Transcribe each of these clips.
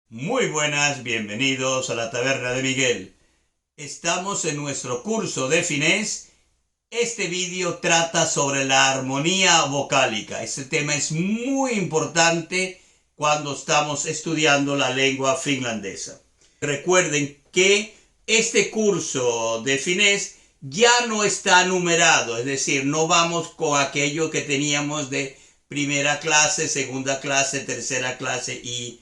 Muy buenas, bienvenidos a la Taberna de Miguel. Estamos en nuestro curso de finés. Este vídeo trata sobre la armonía vocálica. Este tema es muy importante cuando estamos estudiando la lengua finlandesa. Recuerden que este curso de finés ya no está numerado, es decir, no vamos con aquello que teníamos de primera clase, segunda clase, tercera clase y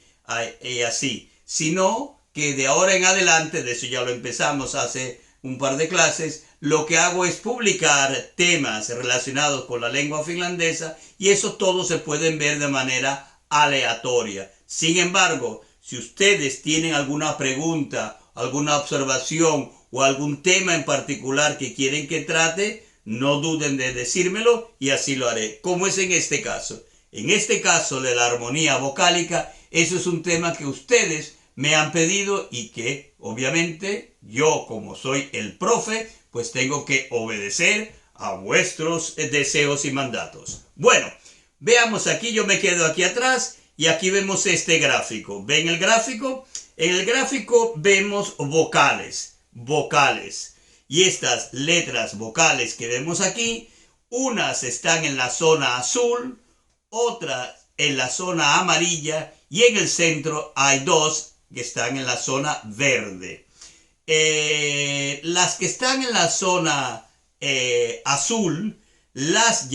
así, sino que de ahora en adelante, de eso ya lo empezamos hace un par de clases, lo que hago es publicar temas relacionados con la lengua finlandesa y eso todo se pueden ver de manera aleatoria. Sin embargo, si ustedes tienen alguna pregunta, alguna observación o algún tema en particular que quieren que trate, no duden de decírmelo y así lo haré, como es en este caso. En este caso de la armonía vocálica, eso es un tema que ustedes me han pedido y que obviamente yo, como soy el profe, pues tengo que obedecer a vuestros deseos y mandatos. Bueno, veamos aquí, yo me quedo aquí atrás y aquí vemos este gráfico. ¿Ven el gráfico? En el gráfico vemos vocales. Y estas letras vocales que vemos aquí, unas están en la zona azul, otras en la zona amarilla y en el centro hay dos que están en la zona verde. Las que están en la zona azul las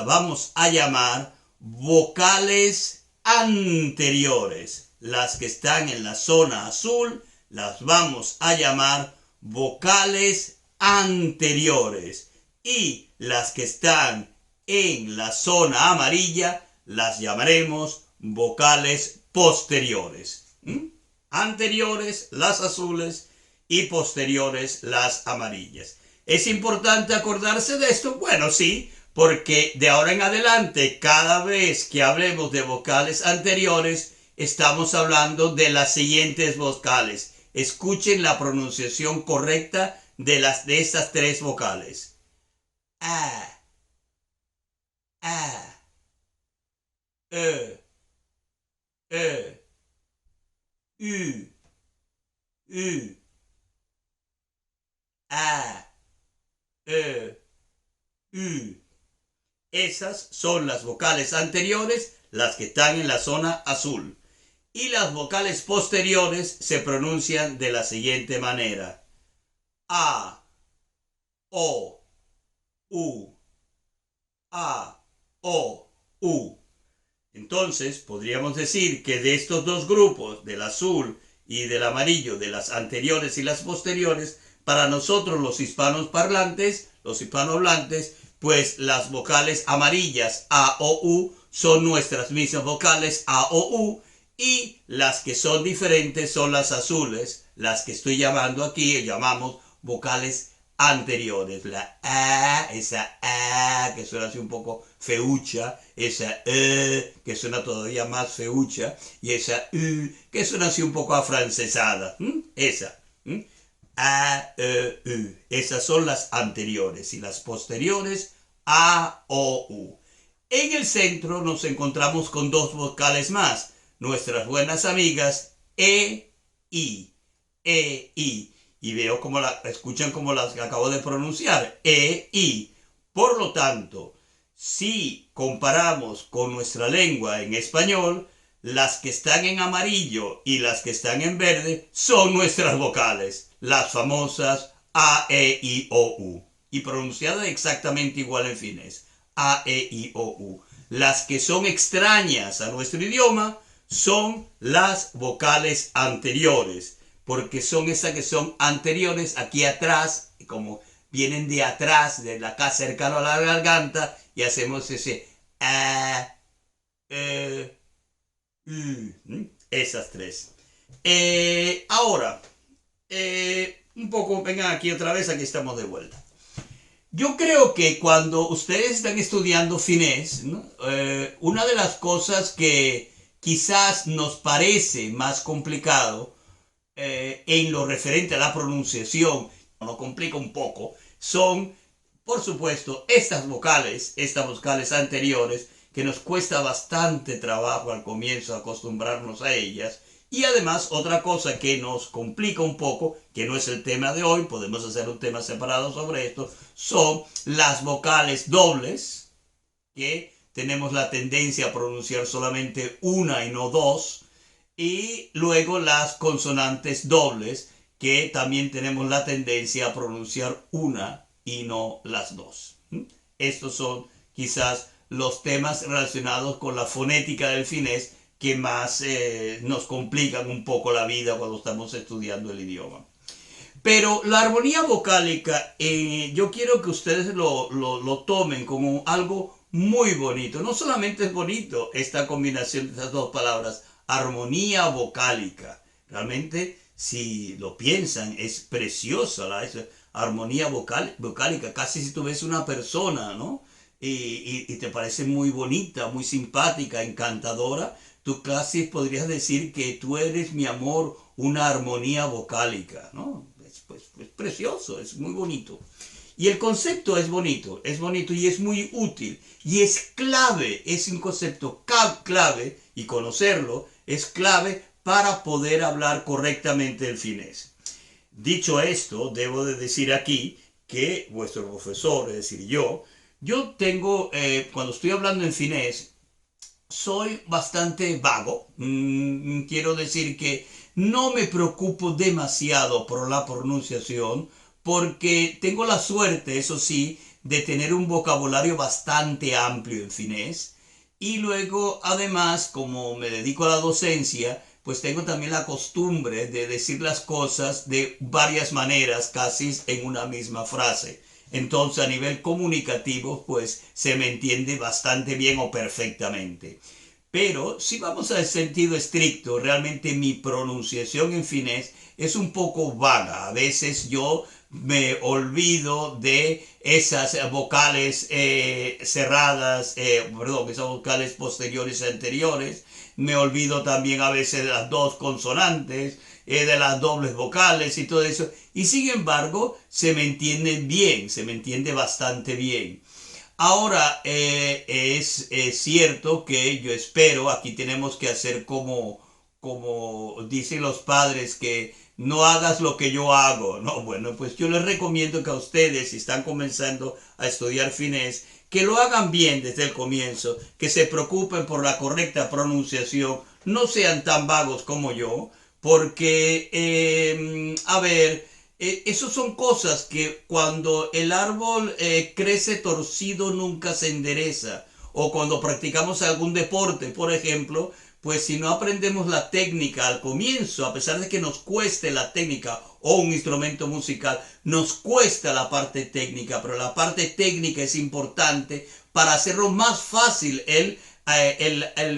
vamos a llamar vocales anteriores. Las que están en la zona azul las vamos a llamar vocales anteriores. Y las que están en la zona amarilla las llamaremos vocales posteriores. Anteriores, las azules, y posteriores, las amarillas. ¿Es importante acordarse de esto? Bueno, sí, porque de ahora en adelante, cada vez que hablemos de vocales anteriores, estamos hablando de las siguientes vocales. Escuchen la pronunciación correcta de estas tres vocales. A, A, E, E, U, U, A, E, U. Esas son las vocales anteriores, las que están en la zona azul. Y las vocales posteriores se pronuncian de la siguiente manera. A, O, U, A, O, U. Entonces, podríamos decir que de estos dos grupos, del azul y del amarillo, de las anteriores y las posteriores, para nosotros los hispanos parlantes, los hispanohablantes, pues las vocales amarillas A, O, U son nuestras mismas vocales A, O, U, y las que son diferentes son las azules, las que estoy llamando aquí, llamamos vocales anteriores. La A, esa A que suena así un poco feucha, esa que suena todavía más feucha, y esa U que suena así un poco afrancesada. Esa. A, U. Esas son las anteriores y las posteriores A, O, U. En el centro nos encontramos con dos vocales más, nuestras buenas amigas I. I. Y veo como escuchan como las que acabo de pronunciar, I. Por lo tanto, si comparamos con nuestra lengua en español, las que están en amarillo y las que están en verde son nuestras vocales, las famosas A, E, I, O, U. Y pronunciadas exactamente igual en finés. A, E, I, O, U. Las que son extrañas a nuestro idioma son las vocales anteriores, porque son esas que son anteriores aquí atrás, como vienen de atrás, de acá cercano a la garganta, y hacemos ese A, esas tres. Ahora, un poco, vengan aquí otra vez, aquí estamos de vuelta. Yo creo que cuando ustedes están estudiando finés, ¿no? Una de las cosas que quizás nos parece más complicado en lo referente a la pronunciación, nos complica un poco, son, por supuesto, estas vocales anteriores, que nos cuesta bastante trabajo al comienzo acostumbrarnos a ellas, Y además, otra cosa que nos complica un poco, que no es el tema de hoy, podemos hacer un tema separado sobre esto, son las vocales dobles, que tenemos la tendencia a pronunciar solamente una y no dos, y luego las consonantes dobles, que también tenemos la tendencia a pronunciar una y no las dos. Estos son quizás los temas relacionados con la fonética del finés que más nos complican un poco la vida cuando estamos estudiando el idioma. Pero la armonía vocálica, yo quiero que ustedes lo tomen como algo muy bonito. No solamente es bonito esta combinación de estas dos palabras, armonía vocálica. Realmente, si lo piensan, es preciosa esa armonía vocálica. Casi si tú ves una persona, ¿no? Y te parece muy bonita, muy simpática, encantadora, tú casi podrías decir que tú eres, mi amor, una armonía vocálica, ¿no? Es precioso, es muy bonito. Y el concepto es bonito y es muy útil. Y es clave, es un concepto clave, y conocerlo es clave para poder hablar correctamente el finés. Dicho esto, debo de decir aquí que vuestro profesor, es decir, yo tengo, cuando estoy hablando en finés, soy bastante vago. Quiero decir que no me preocupo demasiado por la pronunciación porque tengo la suerte, eso sí, de tener un vocabulario bastante amplio en finés. Y luego, además, como me dedico a la docencia, pues tengo también la costumbre de decir las cosas de varias maneras, casi en una misma frase. Entonces, a nivel comunicativo, pues se me entiende bastante bien o perfectamente. Pero si vamos al sentido estricto, realmente mi pronunciación en finés es un poco vaga. A veces yo me olvido de esas vocales cerradas, perdón, esas vocales posteriores y anteriores. Me olvido también a veces de las dos consonantes, de las dobles vocales y todo eso. Y sin embargo, se me entiende bien, se me entiende bastante bien. Ahora, es cierto que yo espero, aquí tenemos que hacer como dicen los padres, que no hagas lo que yo hago, ¿no? Bueno, pues yo les recomiendo que a ustedes, si están comenzando a estudiar finés, que lo hagan bien desde el comienzo, que se preocupen por la correcta pronunciación, no sean tan vagos como yo, porque, a ver, esas son cosas que cuando el árbol crece torcido nunca se endereza. O cuando practicamos algún deporte, por ejemplo, pues si no aprendemos la técnica al comienzo, a pesar de que nos cueste la técnica o un instrumento musical, nos cuesta la parte técnica, pero la parte técnica es importante para hacerlo más fácil el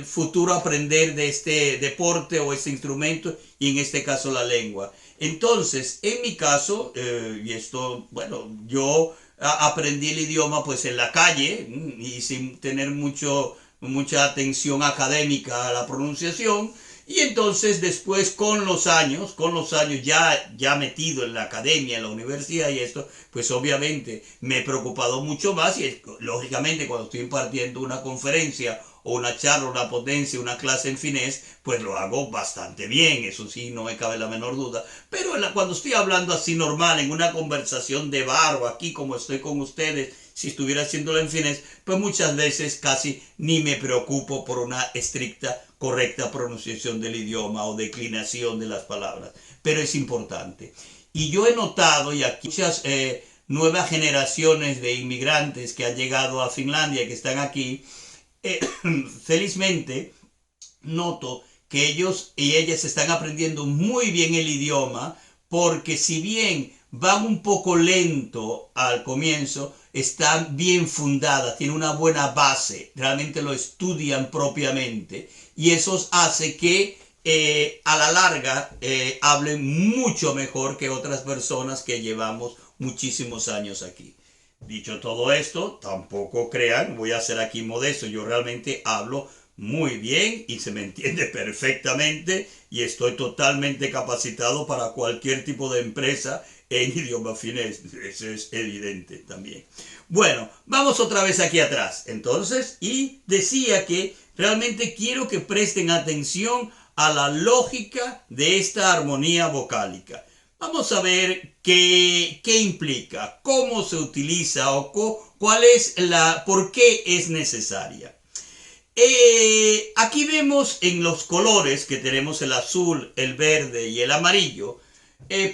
futuro aprender de este deporte o este instrumento, y en este caso la lengua. Entonces, en mi caso, y esto, bueno, yo aprendí el idioma pues en la calle y sin tener mucha atención académica a la pronunciación. Y entonces después con los años ya metido en la academia, en la universidad y esto, pues obviamente me he preocupado mucho más y lógicamente cuando estoy impartiendo una conferencia o una charla, una potencia, una clase en finés, pues lo hago bastante bien, eso sí, no me cabe la menor duda. Pero cuando estoy hablando así normal, en una conversación de bar o aquí como estoy con ustedes, si estuviera haciéndolo en finés, pues muchas veces casi ni me preocupo por una estricta, correcta pronunciación del idioma o declinación de las palabras. Pero es importante. Y yo he notado, y aquí muchas nuevas generaciones de inmigrantes que han llegado a Finlandia, que están aquí, eh, felizmente noto que ellos y ellas están aprendiendo muy bien el idioma, porque si bien van un poco lento al comienzo, están bien fundadas, tienen una buena base, realmente lo estudian propiamente y eso hace que a la larga hablen mucho mejor que otras personas que llevamos muchísimos años aquí. Dicho todo esto, tampoco crean, voy a ser aquí modesto, yo realmente hablo muy bien y se me entiende perfectamente y estoy totalmente capacitado para cualquier tipo de empresa en idioma finés, eso es evidente también. Bueno, vamos otra vez aquí atrás, entonces, y decía que realmente quiero que presten atención a la lógica de esta armonía vocálica. Vamos a ver qué implica, cómo se utiliza o cuál es por qué es necesaria. Aquí vemos en los colores que tenemos el azul, el verde y el amarillo.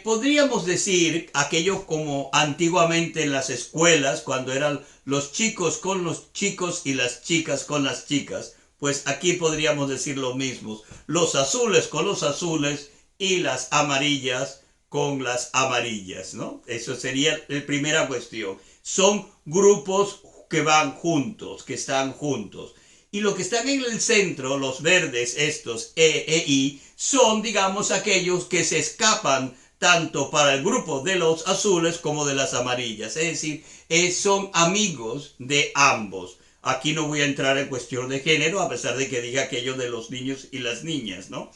Podríamos decir aquello como antiguamente en las escuelas, cuando eran los chicos con los chicos y las chicas con las chicas. Pues aquí podríamos decir lo mismo. Los azules con los azules y las amarillas con las amarillas, ¿no? Eso sería la primera cuestión. Son grupos que van juntos, que están juntos. Y lo que están en el centro, los verdes, estos E I, son, digamos, aquellos que se escapan tanto para el grupo de los azules como de las amarillas. Es decir, son amigos de ambos. Aquí no voy a entrar en cuestión de género, a pesar de que diga aquello de los niños y las niñas, ¿no?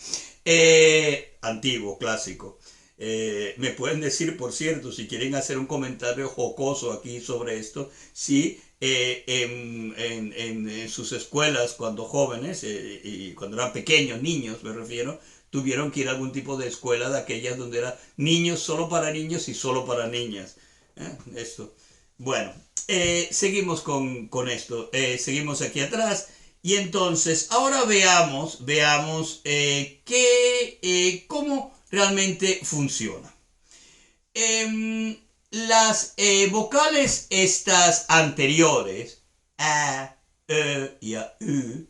Antiguo, clásico. Me pueden decir, por cierto, si quieren hacer un comentario jocoso aquí sobre esto, sí, en sus escuelas cuando jóvenes y cuando eran pequeños, niños me refiero, tuvieron que ir a algún tipo de escuela de aquellas donde era niños solo para niños y solo para niñas. Esto. Bueno, seguimos con esto, seguimos aquí atrás. Y entonces, ahora veamos cómo realmente funciona. Las vocales estas anteriores, a, y a, u,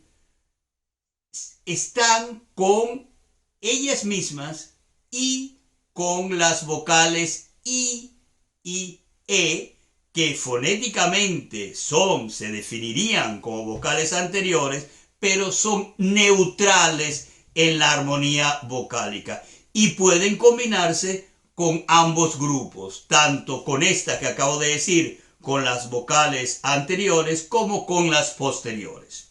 están con ellas mismas y con las vocales i y e, que fonéticamente se definirían como vocales anteriores, pero son neutrales en la armonía vocálica y pueden combinarse con ambos grupos, tanto con esta que acabo de decir, con las vocales anteriores, como con las posteriores.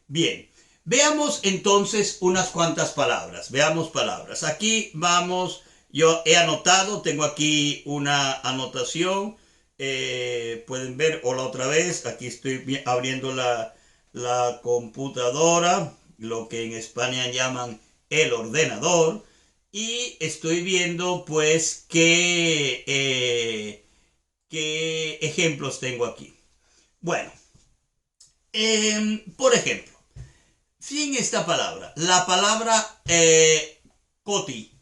Bien, veamos entonces unas cuantas palabras. Veamos palabras. Aquí vamos, yo he anotado, tengo aquí una anotación. Pueden ver, hola otra vez, aquí estoy abriendo la computadora, lo que en España llaman el ordenador, y estoy viendo pues qué ejemplos tengo aquí. Bueno, por ejemplo, sin esta palabra, la palabra coti,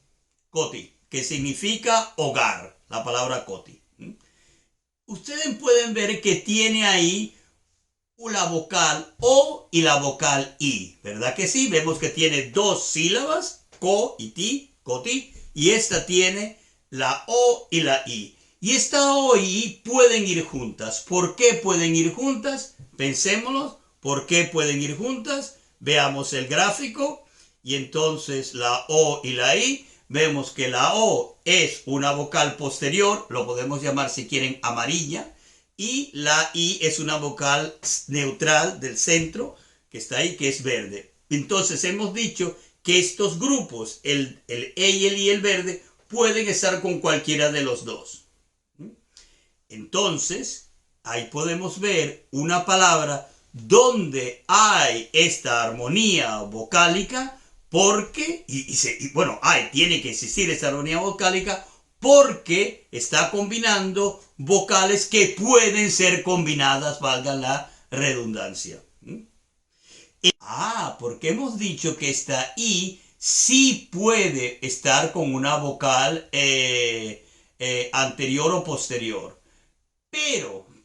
que significa hogar, la palabra coti. Ustedes pueden ver que tiene ahí la vocal O y la vocal I, ¿verdad que sí? Vemos que tiene dos sílabas, co y ti, coti, y esta tiene la O y la I. Y esta O y I pueden ir juntas. ¿Por qué pueden ir juntas? Pensémoslo. ¿Por qué pueden ir juntas? Veamos el gráfico. Y entonces la O y la I, vemos que la O es una vocal posterior, lo podemos llamar si quieren amarilla, y la I es una vocal neutral del centro, que está ahí, que es verde. Entonces hemos dicho que estos grupos, el E y el I, el verde, pueden estar con cualquiera de los dos. Entonces, ahí podemos ver una palabra donde hay esta armonía vocálica, porque, tiene que existir esta armonía vocálica, porque está combinando vocales que pueden ser combinadas, valga la redundancia. Porque hemos dicho que esta I sí puede estar con una vocal anterior o posterior.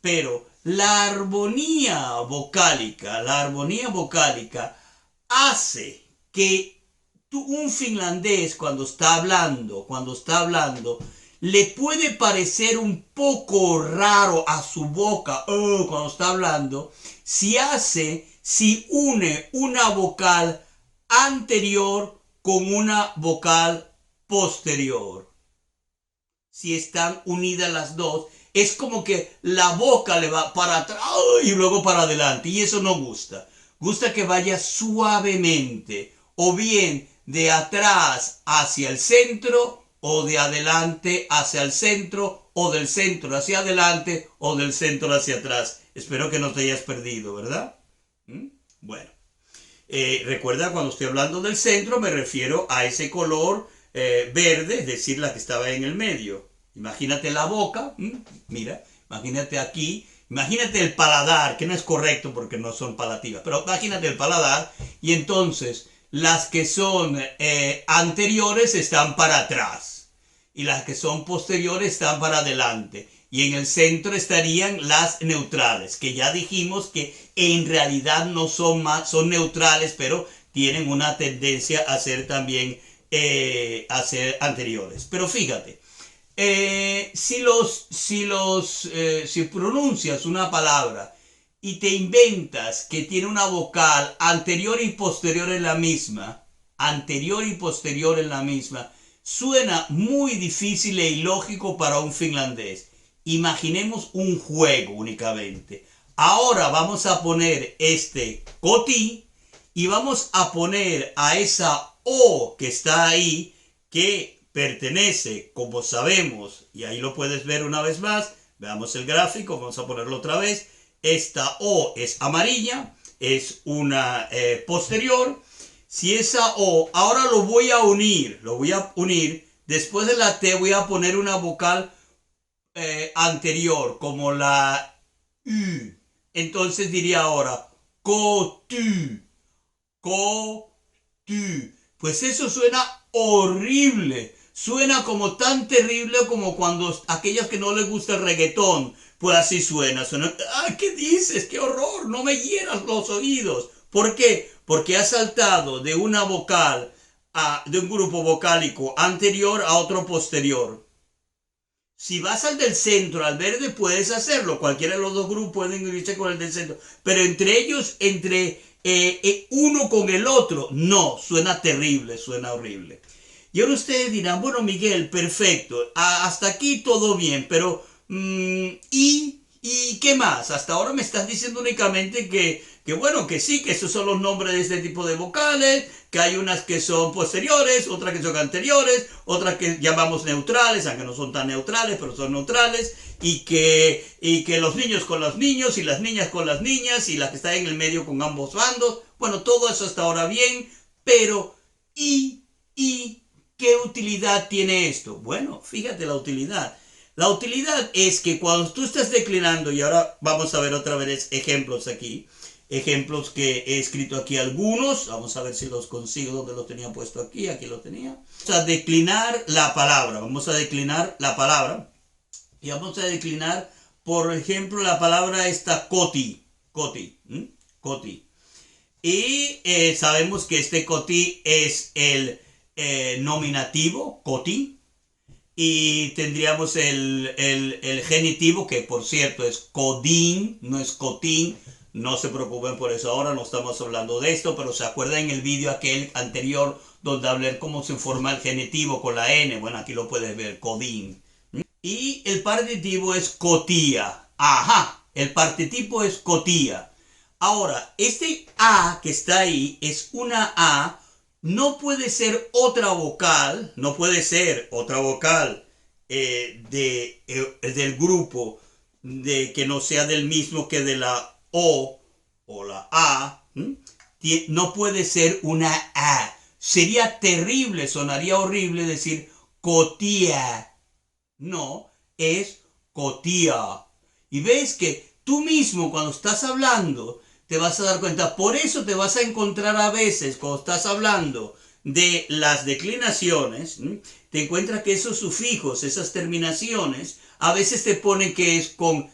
Pero la armonía vocálica hace que un finlandés cuando está hablando, le puede parecer un poco raro a su boca cuando está hablando, si une una vocal anterior con una vocal posterior. Si están unidas las dos, es como que la boca le va para atrás y luego para adelante, y eso no gusta. Gusta que vaya suavemente, o bien de atrás hacia el centro, o de adelante hacia el centro, o del centro hacia adelante, o del centro hacia atrás. Espero que no te hayas perdido, ¿verdad? Bueno. Recuerda, cuando estoy hablando del centro, me refiero a ese color verde, es decir, la que estaba en el medio. Imagínate la boca, mira, imagínate aquí, imagínate el paladar, que no es correcto porque no son palativas, pero imagínate el paladar, y entonces las que son anteriores están para atrás y las que son posteriores están para adelante. Y en el centro estarían las neutrales, que ya dijimos que en realidad no son más, son neutrales, pero tienen una tendencia a ser también a ser anteriores. Pero fíjate, si pronuncias una palabra y te inventas que tiene una vocal anterior y posterior en la misma, anterior y posterior en la misma, suena muy difícil e ilógico para un finlandés. Imaginemos un juego únicamente. Ahora vamos a poner este koti y vamos a poner a esa O que está ahí, que pertenece, como sabemos, y ahí lo puedes ver una vez más, veamos el gráfico, vamos a ponerlo otra vez, esta O es amarilla, es una posterior. Si esa O, ahora lo voy a unir, después de la T voy a poner una vocal anterior, como la U. Entonces diría ahora, kotu, kotu. Pues eso suena horrible. Suena como tan terrible como cuando aquellas que no les gusta el reggaetón, pues así suena. ¡Ay, qué dices! ¡Qué horror! No me hieras los oídos. ¿Por qué? Porque ha saltado de una vocal, de un grupo vocálico anterior a otro posterior. Si vas al del centro, al verde, puedes hacerlo. Cualquiera de los dos grupos pueden irse con el del centro. Pero entre ellos, entre uno con el otro, no, suena terrible, suena horrible. Y ahora ustedes dirán, bueno, Miguel, perfecto, hasta aquí todo bien, pero ¿y qué más? Hasta ahora me estás diciendo únicamente que bueno, que sí, que esos son los nombres de este tipo de vocales, que hay unas que son posteriores, otras que son anteriores, otras que llamamos neutrales, aunque no son tan neutrales, pero son neutrales, y que los niños con los niños, y las niñas con las niñas, y las que están en el medio con ambos bandos. Bueno, todo eso hasta ahora bien, pero ¿qué utilidad tiene esto? Bueno, fíjate la utilidad. La utilidad es que cuando tú estás declinando, y ahora vamos a ver otra vez ejemplos aquí, ejemplos que he escrito aquí algunos, vamos a ver si los consigo, donde los tenía puesto aquí lo tenía. Vamos a declinar la palabra, y vamos a declinar, por ejemplo, la palabra esta koti, koti. Y sabemos que este koti es el nominativo, koti, y tendríamos el genitivo, que por cierto es kodin, no es kotin. No se preocupen por eso, ahora no estamos hablando de esto, pero se acuerdan en el vídeo aquel anterior donde hablé cómo se forma el genitivo con la N. Bueno, aquí lo puedes ver, kodin. Y el partitivo es kotía. Ajá, el partitivo es kotía. Ahora, este A que está ahí es una A, no puede ser otra vocal, del grupo, que no sea del mismo que de la o la A. No puede ser una A. Sería terrible, sonaría horrible decir cotía. No, es cotía. Y ves que tú mismo cuando estás hablando te vas a dar cuenta. Por eso te vas a encontrar a veces cuando estás hablando de las declinaciones, te encuentras que esos sufijos, esas terminaciones, a veces te ponen que es con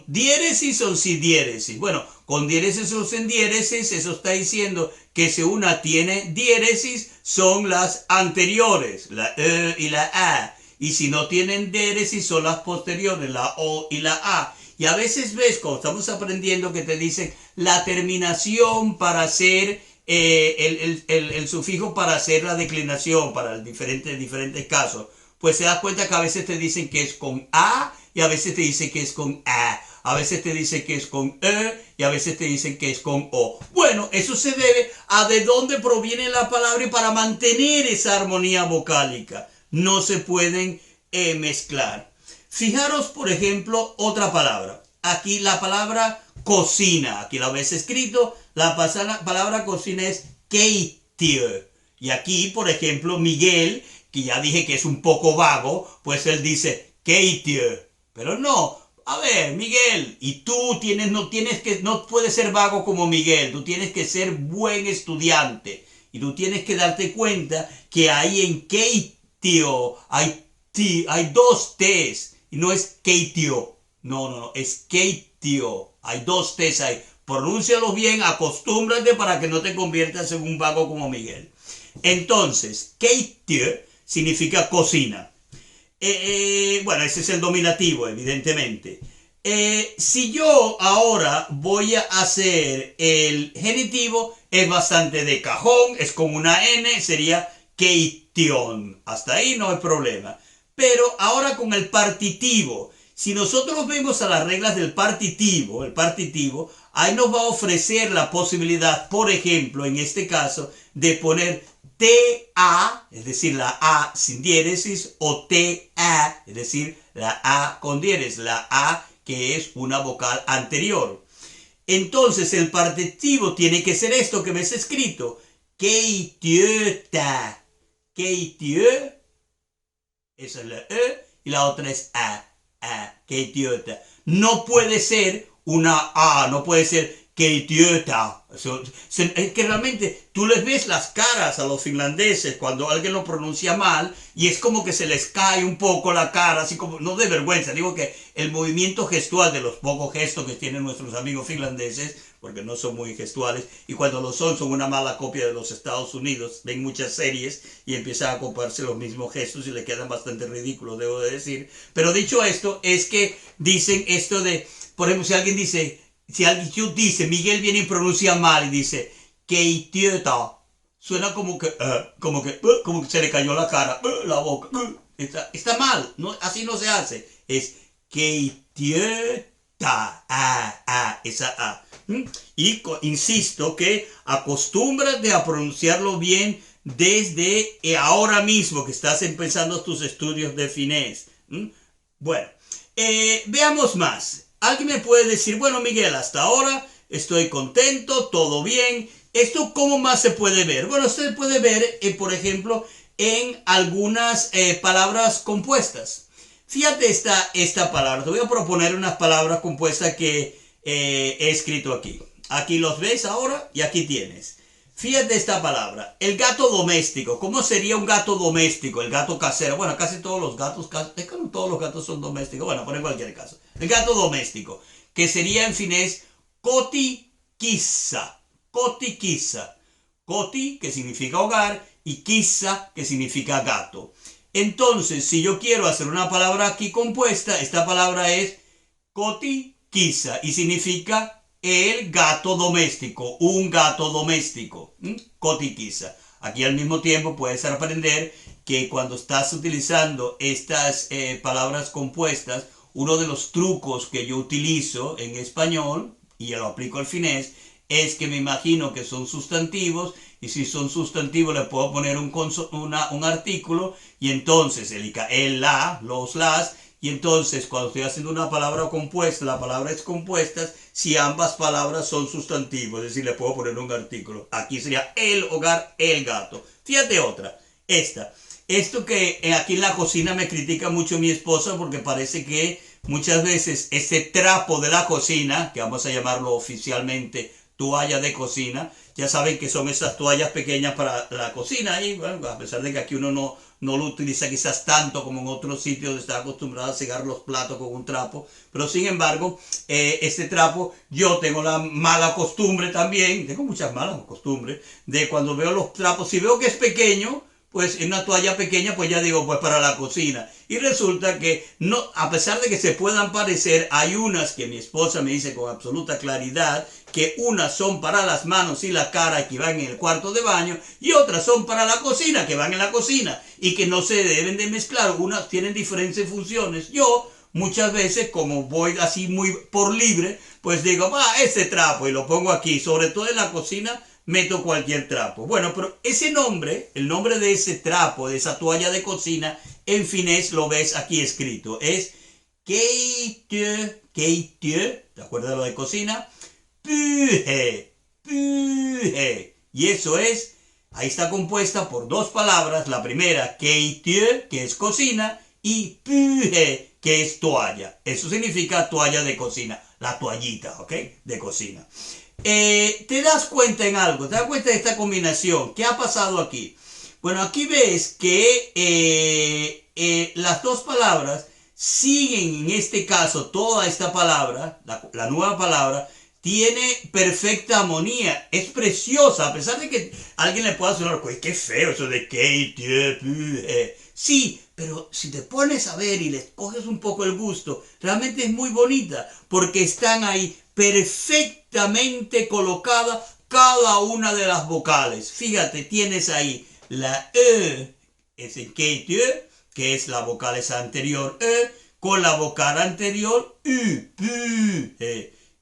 diéresis o sin diéresis. Bueno, con diéresis o sin diéresis, eso está diciendo que si una tiene diéresis, son las anteriores, la E y la A. Y si no tienen diéresis, son las posteriores, la O y la A. Y a veces ves, cuando estamos aprendiendo, que te dicen la terminación para hacer el sufijo para hacer la declinación, para diferentes casos. Pues te das cuenta que a veces te dicen que es con A y a veces te dicen que es con A. A veces te dicen que es con E y a veces te dicen que es con O. Bueno, eso se debe a de dónde proviene la palabra, y para mantener esa armonía vocálica no se pueden mezclar. Fijaros, por ejemplo, otra palabra. aquí la palabra cocina. Aquí la ves escrito, la palabra cocina es keitie. Y aquí, por ejemplo, Miguel, que ya dije que es un poco vago, pues él dice keitie. Pero no, a ver, Miguel, y tú no puedes ser vago como Miguel, tú tienes que ser buen estudiante. Y tú tienes que darte cuenta que ahí en keitio hay dos T's. Y no es keitio. No, es keitio. Hay dos T's ahí. Pronúncialo bien, acostúmbrate para que no te conviertas en un vago como Miguel. Entonces, keitio significa cocina. Bueno, ese es el dominativo, evidentemente. Si yo ahora voy a hacer el genitivo, es bastante de cajón, es con una N, sería keition. Hasta ahí no hay problema. Pero ahora con el partitivo, si nosotros vemos a las reglas del partitivo, ahí nos va a ofrecer la posibilidad, por ejemplo, en este caso, de poner TA, es decir, la A sin diéresis, o TA, es decir, la A con diéresis, la A que es una vocal anterior. Entonces el partitivo tiene que ser esto que ves escrito, keitiöta, keitiö, esa es la E, y la otra es keitiöta. No puede ser una A, no puede ser keitiöta. Es que realmente tú les ves las caras a los finlandeses cuando alguien lo pronuncia mal y es como que se les cae un poco la cara, así como, no de vergüenza, digo que el movimiento gestual de los pocos gestos que tienen nuestros amigos finlandeses, porque no son muy gestuales, y cuando lo son una mala copia de los Estados Unidos, ven muchas series y empiezan a copiarse los mismos gestos y le quedan bastante ridículos, debo de decir. Pero dicho esto, es que dicen esto de, por ejemplo, si alguien dice, Miguel viene y pronuncia mal y dice, keitiöta, suena como que se le cayó la cara, la boca, está mal, no, así no se hace, es keitiöta, esa A. Y insisto que acostúmbrate a pronunciarlo bien desde ahora mismo que estás empezando tus estudios de finés. Bueno, veamos más. Alguien me puede decir, bueno, Miguel, hasta ahora estoy contento, todo bien. ¿Esto cómo más se puede ver? Bueno, se puede ver, por ejemplo, en algunas palabras compuestas. Fíjate esta palabra. Te voy a proponer unas palabras compuestas que he escrito aquí. Aquí los ves ahora y aquí tienes. Fíjate esta palabra. El gato doméstico. ¿Cómo sería un gato doméstico? El gato casero. Bueno, casi todos los gatos, es que no todos los gatos son domésticos. Bueno, por en cualquier caso. El gato doméstico, que sería en finés kotikissa. Kotikissa. Koti, que significa hogar, y kissa, que significa gato. Entonces, si yo quiero hacer una palabra aquí compuesta, esta palabra es kotikissa y significa el gato doméstico, un gato doméstico, kotikissa. Aquí al mismo tiempo puedes aprender que cuando estás utilizando estas palabras compuestas, uno de los trucos que yo utilizo en español, y lo aplico al finés, es que me imagino que son sustantivos, y si son sustantivos le puedo poner un artículo, y entonces el, la, los, las, y entonces cuando estoy haciendo una palabra compuesta, la palabra es compuesta si ambas palabras son sustantivos, es decir, le puedo poner un artículo. Aquí sería el hogar, el gato. Fíjate otra, esto que aquí en la cocina me critica mucho mi esposa porque parece que muchas veces este trapo de la cocina, que vamos a llamarlo oficialmente toalla de cocina, ya saben que son esas toallas pequeñas para la cocina y bueno, a pesar de que aquí uno no lo utiliza quizás tanto como en otros sitios donde está acostumbrado a cegar los platos con un trapo, pero sin embargo, este trapo, yo tengo la mala costumbre también, tengo muchas malas costumbres, de cuando veo los trapos, si veo que es pequeño, pues en una toalla pequeña, pues ya digo, pues para la cocina. Y resulta que, no, a pesar de que se puedan parecer, hay unas que mi esposa me dice con absoluta claridad, que unas son para las manos y la cara que van en el cuarto de baño, y otras son para la cocina, que van en la cocina, y que no se deben de mezclar, unas tienen diferentes funciones. Yo, muchas veces, como voy así muy por libre, pues digo, ese trapo, y lo pongo aquí, sobre todo en la cocina, meto cualquier trapo. Bueno, pero ese nombre, el nombre de ese trapo, de esa toalla de cocina, en finés lo ves aquí escrito. Es Keitye, ¿te acuerdas de lo de cocina? Pyhe, pyhe. Y eso es, ahí está compuesta por dos palabras. La primera, keitye, que es cocina, y pyhe, que es toalla. Eso significa toalla de cocina, la toallita, ¿ok? De cocina. ¿Te das cuenta en algo? ¿Te das cuenta de esta combinación? ¿Qué ha pasado aquí? Bueno, aquí ves que las dos palabras siguen, en este caso, toda esta palabra, la nueva palabra, tiene perfecta armonía, es preciosa, a pesar de que alguien le pueda sonar, qué feo eso de que, sí, pero si te pones a ver y les coges un poco el gusto, realmente es muy bonita, porque están ahí perfectamente colocadas cada una de las vocales. Fíjate, tienes ahí la es el que es la vocal esa anterior, con la vocal anterior,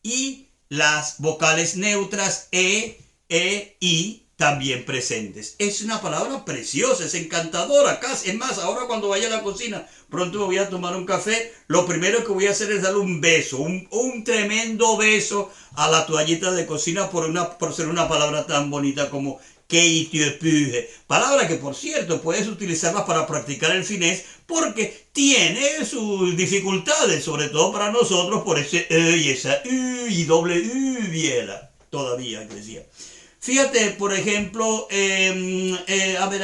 y las vocales neutras, i, también presentes. Es una palabra preciosa, es encantadora, casi. Es más, ahora cuando vaya a la cocina, pronto me voy a tomar un café, lo primero que voy a hacer es darle un beso, un tremendo beso a la toallita de cocina por ser una palabra tan bonita como keitye. Palabra que, por cierto, puedes utilizarla para practicar el finés porque tiene sus dificultades, sobre todo para nosotros, por ese y esa y doble viela, todavía que decía. Fíjate, por ejemplo, a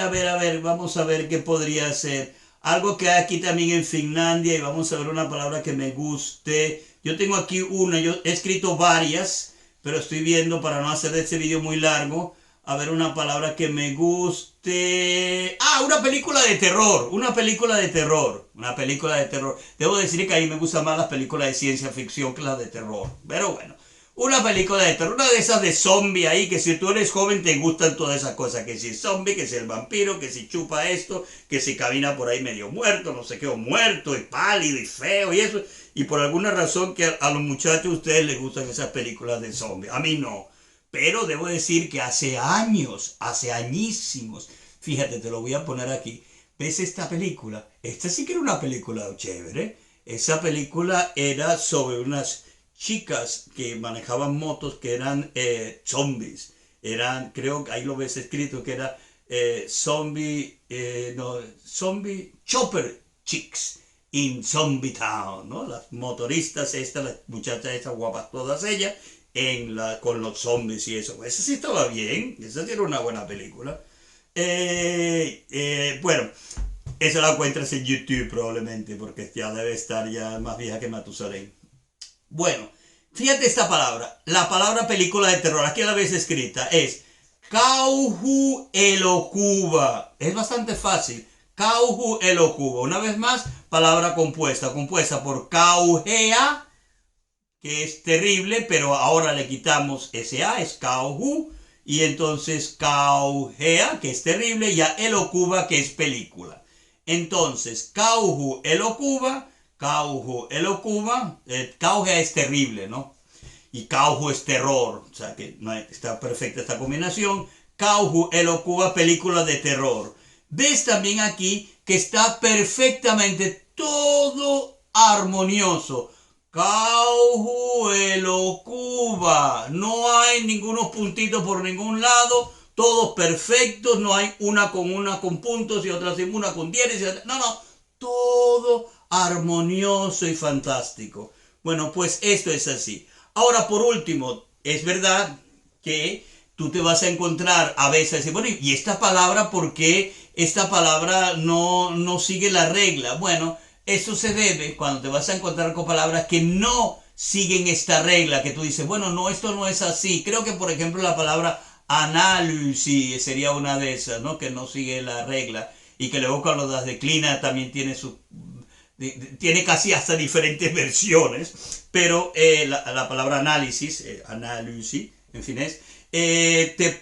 ver, vamos a ver qué podría ser. Algo que hay aquí también en Finlandia, y vamos a ver una palabra que me guste. Yo tengo aquí una, yo he escrito varias, pero estoy viendo para no hacer este video muy largo. A ver, una palabra que me guste. Ah, una película de terror. Una película de terror. Una película de terror. Debo decir que a mí me gustan más las películas de ciencia ficción que las de terror. Pero bueno. Una película de terror, una de esas de zombie ahí, que si tú eres joven te gustan todas esas cosas, que si es zombie, que si el vampiro, que si chupa esto, que si camina por ahí medio muerto, no sé qué, o muerto, y pálido, y feo, y eso, y por alguna razón que a los muchachos a ustedes les gustan esas películas de zombie, a mí no, pero debo decir que hace años, hace añísimos, fíjate, te lo voy a poner aquí, ¿ves esta película? Esta sí que era una película chévere, esa película era sobre unas chicas que manejaban motos que eran zombies. Eran, creo que ahí lo ves escrito, que era zombie chopper chicks in Zombie Town, ¿no? Las motoristas estas, las muchachas estas guapas, todas ellas, con los zombies y eso. Esa sí estaba bien, esa sí era una buena película. Bueno, esa la encuentras en YouTube probablemente, porque ya debe estar ya más vieja que Matusalén. Bueno, fíjate esta palabra, la palabra película de terror, aquí la ves escrita, es Kauhu Elokuba. Es bastante fácil. Kauhu Elokuba. Una vez más, palabra compuesta por Kauhea, que es terrible, pero ahora le quitamos ese A, es Kauhu, y entonces Kauhea, que es terrible, y a Elokuba, que es película. Entonces, Kauhu Elokuba. Kauhu Elokuba, Kauhea es terrible, ¿no? Y Kauhu es terror, o sea que no está perfecta esta combinación. Kauhu Elokuba, película de terror. Ves también aquí que está perfectamente todo armonioso. Kauhu Elokuba, no hay ningunos puntitos por ningún lado, todos perfectos, no hay una con puntos y otra sin una con diéresis, no, todo armonioso y fantástico. Bueno, pues esto es así. Ahora, por último, es verdad que tú te vas a encontrar a veces, bueno, ¿y esta palabra por qué esta palabra no sigue la regla? Bueno, eso se debe cuando te vas a encontrar con palabras que no siguen esta regla, que tú dices, bueno, no, esto no es así. Creo que, por ejemplo, la palabra análisis sería una de esas, ¿no? Que no sigue la regla y que luego cuando las declina también tiene casi hasta diferentes versiones, pero la palabra análisis, análisis, en fin,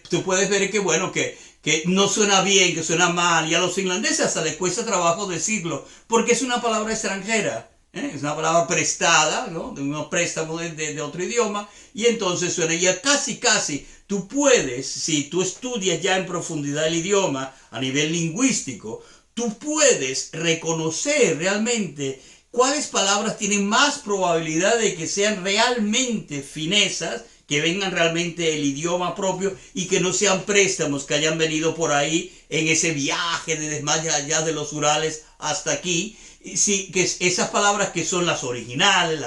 tú puedes ver que, bueno, que no suena bien, que suena mal, y a los finlandeses hasta les cuesta trabajo decirlo, porque es una palabra extranjera, es una palabra prestada, ¿no? De unos préstamos de otro idioma, y entonces suena ya casi, tú puedes, si tú estudias ya en profundidad el idioma a nivel lingüístico, tú puedes reconocer realmente cuáles palabras tienen más probabilidad de que sean realmente finezas, que vengan realmente del idioma propio y que no sean préstamos que hayan venido por ahí en ese viaje de desmayo allá de los Urales hasta aquí. Sí, que esas palabras que son las originales,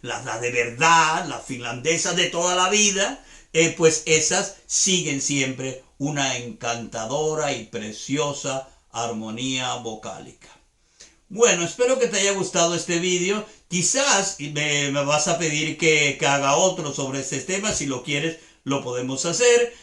las de verdad, las finlandesas de toda la vida, pues esas siguen siempre una encantadora y preciosa armonía vocálica. Bueno, espero que te haya gustado este vídeo. Quizás me vas a pedir que haga otro sobre este tema. Si lo quieres, lo podemos hacer.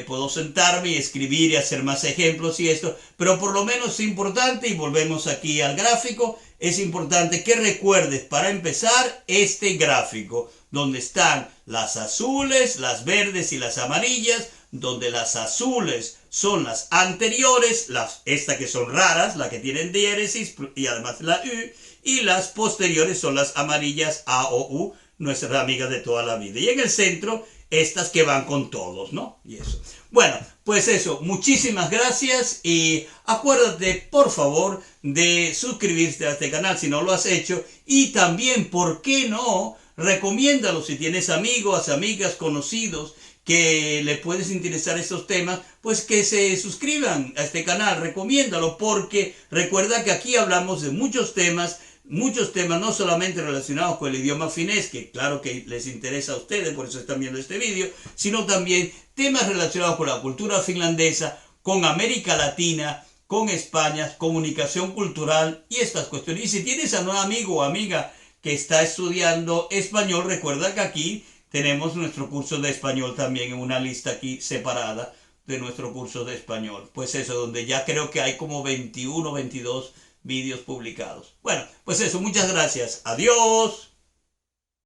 Puedo sentarme y escribir y hacer más ejemplos y esto. Pero por lo menos es importante, y volvemos aquí al gráfico, es importante que recuerdes para empezar este gráfico, donde están las azules, las verdes y las amarillas, donde las azules son las anteriores, estas que son raras, las que tienen diéresis y además la U, y las posteriores son las amarillas A o U, nuestras amigas de toda la vida. Y en el centro, estas que van con todos, ¿no? Y eso. Bueno, pues eso, muchísimas gracias y acuérdate, por favor, de suscribirte a este canal si no lo has hecho, y también, ¿por qué no? Recomiéndalo si tienes amigos, amigas, conocidos que les puedes interesar estos temas, pues que se suscriban a este canal, recomiéndalo, porque recuerda que aquí hablamos de muchos temas no solamente relacionados con el idioma finés, que claro que les interesa a ustedes, por eso están viendo este vídeo, sino también temas relacionados con la cultura finlandesa, con América Latina, con España, comunicación cultural y estas cuestiones. Y si tienes a un amigo o amiga que está estudiando español, recuerda que aquí tenemos nuestro curso de español también en una lista aquí separada de nuestro curso de español. Pues eso, donde ya creo que hay como 21 o 22 vídeos publicados. Bueno, pues eso, muchas gracias. Adiós.